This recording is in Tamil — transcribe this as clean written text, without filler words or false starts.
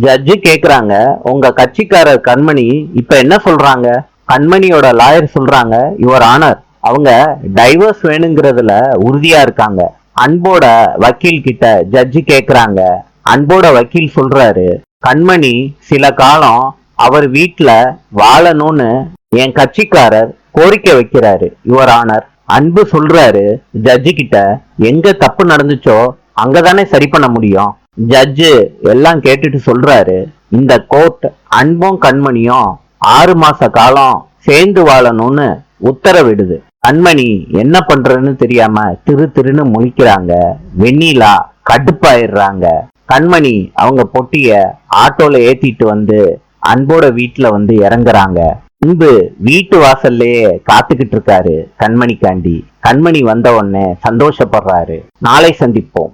ஜட்ஜு கேக்குறாங்க, உங்க கட்சிக்காரர் கண்மணி இப்ப என்ன சொல்றாங்க? கண்மணியோட லாயர் சொல்றாங்க, யுவர் ஆனர், அவங்க டைவர்ஸ் வேணுங்கிறதுல உறுதியா இருக்காங்க. அன்போட வக்கீல் கிட்ட ஜட்ஜு கேக்குறாங்க. அன்போட வக்கீல் சொல்றாரு, கண்மணி சில காலம் அவர் வீட்டுல வாழணும்னு என் கட்சிக்காரர் கோரிக்கை வைக்கிறாரு யுவர் ஆனர். அன்பு சொல்றாரு ஜட்ஜு கிட்ட, எங்க தப்பு நடந்துச்சோ அங்கதானே சரி பண்ண முடியும். ஜட்ஜு எல்லாம் கேட்டுட்டு சொல்றாரு, இந்த கோர்ட் அன்பும் கண்மணியும் 6 மாச காலம் சேர்ந்து வாழணும்னு உத்தரவிடுது. கண்மணி என்ன பண்றதுன்னு தெரியாம திரு திருன்னு முழிக்கிறாங்க. வெண்ணிலா கடுப்பாயிடுறாங்க. கண்மணி அவங்க பொட்டிய ஆட்டோல ஏத்திட்டு வந்து அன்போட வீட்டுல வந்து இறங்குறாங்க. அன்பு வீட்டு வாசல்லையே காத்துக்கிட்டு இருக்காரு கண்மணிக்காண்டி. கண்மணி வந்த உடனே சந்தோஷப்படுறாரு. நாளை சந்திப்போம்.